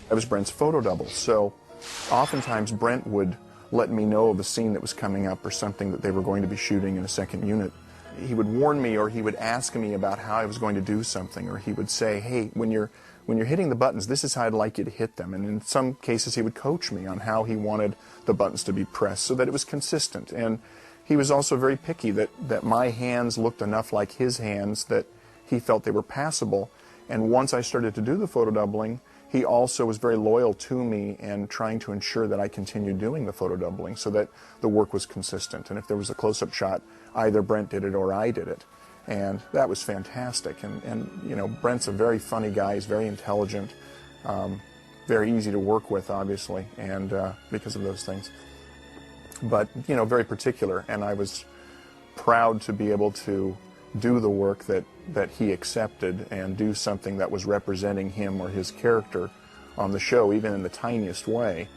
I was Brent's photo double, so oftentimes Brent would let me know of a scene that was coming up or something that they were going to be shooting in a second unit. He would warn me, or he would ask me about how I was going to do something, or he would say, hey, when you're hitting the buttons, this is how I'd like you to hit them. And in some cases he would coach me on how he wanted the buttons to be pressed so that it was consistent. And he was also very picky that my hands looked enough like his hands that he felt they were passable. And once I started to do the photo doubling, he also was very loyal to me and trying to ensure that I continued doing the photo doubling so that the work was consistent. And if there was a close-up shot, either Brent did it or I did it. And that was fantastic. And you know, Brent's a very funny guy. He's very intelligent, very easy to work with, obviously, and because of those things. But, you know, very particular. And I was proud to be able to do the work that he accepted and do something that was representing him or his character on the show, even in the tiniest way.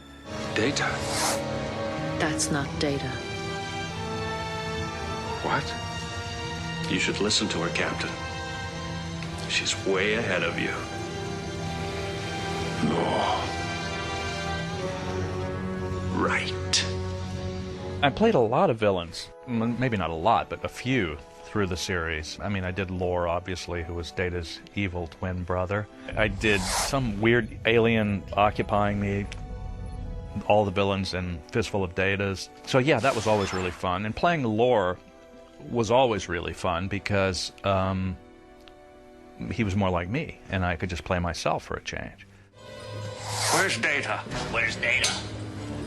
Data? That's not Data. What? You should listen to her, Captain. She's way ahead of you. No. Right. I played a lot of villains. Maybe not a lot, but a few through the series. I mean, I did Lore, obviously, who was Data's evil twin brother. I did some weird alien occupying me, all the villains in Fistful of Datas. So yeah, that was always really fun. And playing Lore was always really fun because he was more like me, and I could just play myself for a change. Where's Data? Where's Data?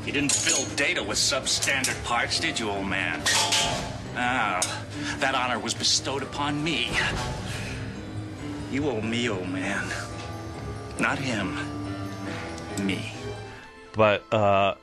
You didn't fill Data with substandard parts, did you, old man? Ah, that honor was bestowed upon me. You owe me, old man. Not him. Me. But that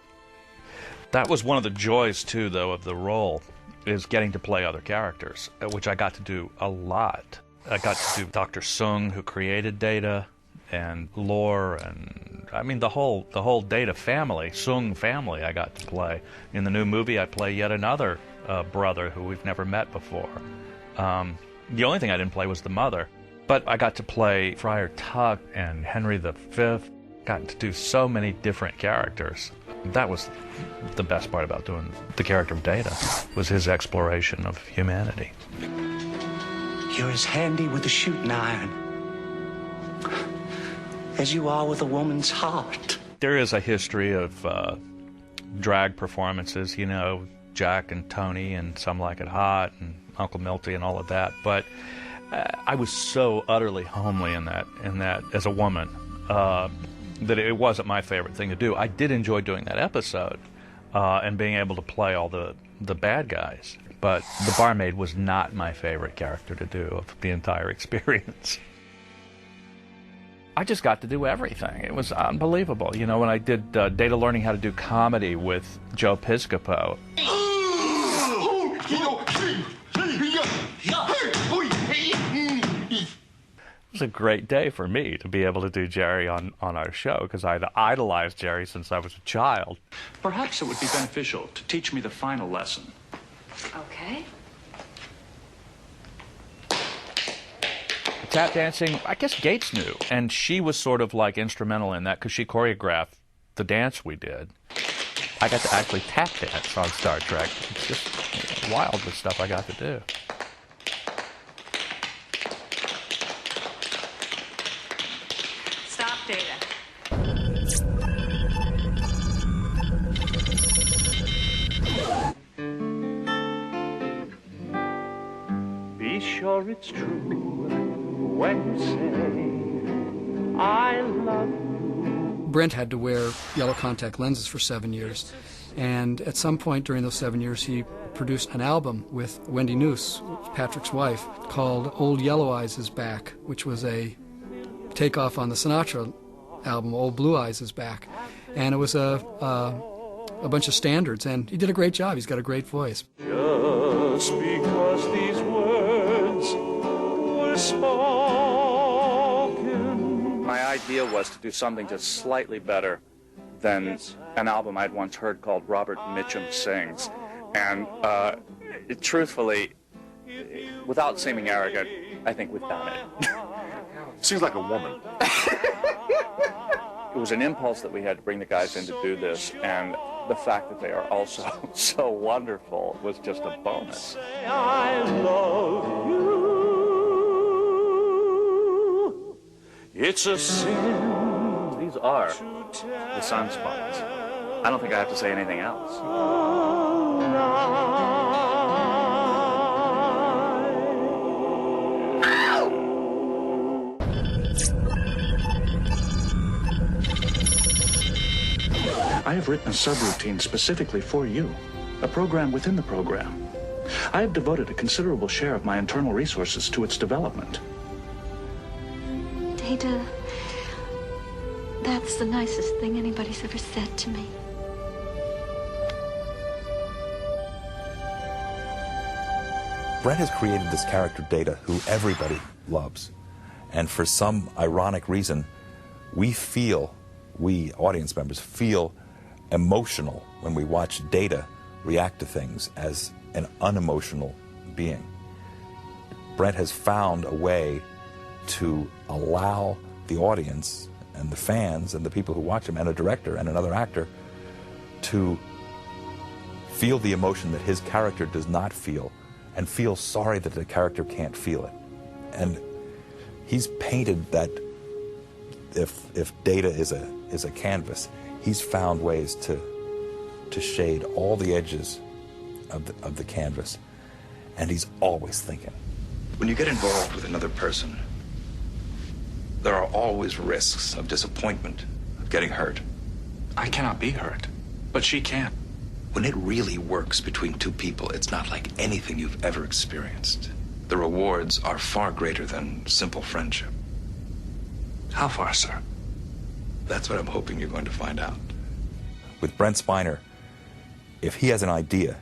was one of the joys, too, though, of the role, is getting to play other characters, which I got to do a lot. I got to do Dr. Sung, who created Data, and Lore, and I mean the whole Data family, Sung family, I got to play. In the new movie, I play yet another brother who we've never met before. The only thing I didn't play was the mother, but I got to play Friar Tuck and Henry V. Got to do so many different characters. That was the best part about doing the character of Data, was his exploration of humanity. You're as handy with a shooting iron as you are with a woman's heart. There is a history of drag performances, you know, Jack and Tony and Some Like It Hot and Uncle Milty and all of that, but I was so utterly homely in that as a woman that it wasn't my favorite thing to do. I did enjoy doing that episode and being able to play all the bad guys, but the barmaid was not my favorite character to do of the entire experience. I just got to do everything. It was unbelievable. You know, when I did Data learning how to do comedy with Joe Piscopo. It was a great day for me to be able to do Jerry on our show, because I'd idolized Jerry since I was a child. Perhaps it would be beneficial to teach me the final lesson. Okay. Tap dancing, I guess Gates knew, and she was sort of like instrumental in that because she choreographed the dance we did. I got to actually tap dance on Star Trek. It's just wild, the stuff I got to do. Stop, Data. Be sure it's true when you say I love you. Brent had to wear yellow contact lenses for 7 years, and at some point during those 7 years he produced an album with Wendy Noose, Patrick's wife, called Old Yellow Eyes Is Back, which was a takeoff on the Sinatra album Old Blue Eyes Is Back, and it was a bunch of standards, and he did a great job. He's got a great voice. Just because these words were spoken. My idea was to do something just slightly better than an album I'd once heard called Robert Mitchum Sings. And truthfully, without seeming arrogant, I think we've done it. Seems like a woman. it was an impulse that we had to bring the guys in to do this, and the fact that they are also so wonderful was just a bonus. I love you. It's a sin. These are the sunspots. I don't think I have to say anything else. I have written a subroutine specifically for you, a program within the program. I have devoted a considerable share of my internal resources to its development. Data, that's the nicest thing anybody's ever said to me. Brent has created this character Data who everybody loves. And for some ironic reason, we audience members feel emotional when we watch Data react to things as an unemotional being. Brent has found a way to allow the audience and the fans and the people who watch him and a director and another actor to feel the emotion that his character does not feel and feel sorry that the character can't feel it. And he's painted that if Data is a canvas, he's found ways to shade all the edges of the canvas, and he's always thinking. When you get involved with another person, there are always risks of disappointment, of getting hurt. I cannot be hurt, but she can. When it really works between two people, it's not like anything you've ever experienced. The rewards are far greater than simple friendship. How far, sir? That's what I'm hoping you're going to find out. With Brent Spiner, if he has an idea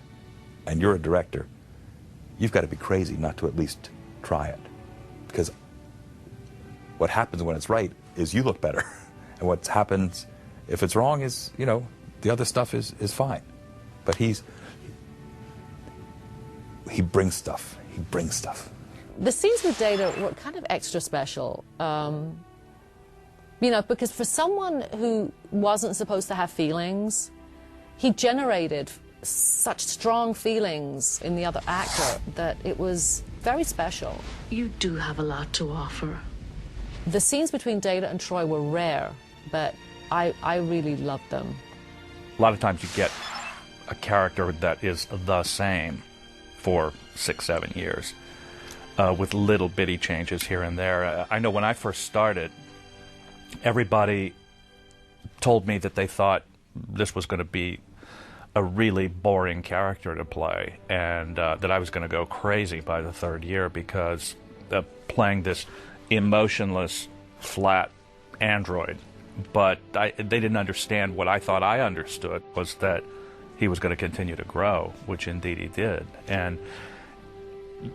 and you're a director, you've got to be crazy not to at least try it. Because what happens when it's right is you look better. And what happens if it's wrong is, the other stuff is fine. But he brings stuff. He brings stuff. The scenes with Data were kind of extra special. Because for someone who wasn't supposed to have feelings, he generated such strong feelings in the other actor that it was very special. You do have a lot to offer. The scenes between Data and Troy were rare, but I really loved them. A lot of times you get a character that is the same for 6-7 years, with little bitty changes here and there. I know when I first started, everybody told me that they thought this was going to be a really boring character to play, and that I was going to go crazy by the 3rd year because playing this emotionless, flat android. But they didn't understand what I thought I understood, was that he was going to continue to grow, which indeed he did. And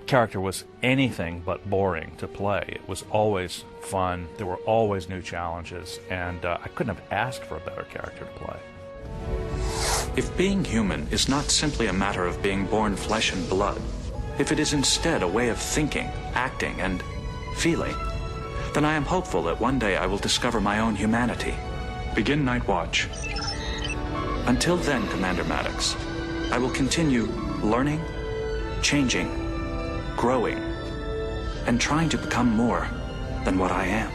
character was anything but boring to play. It was always fun. There were always new challenges, and I couldn't have asked for a better character to play. If being human is not simply a matter of being born flesh and blood, if it is instead a way of thinking, acting, and feeling, then I am hopeful that one day I will discover my own humanity. Begin Night Watch. Until then, Commander Maddox, I will continue learning, changing, growing, and trying to become more than what I am.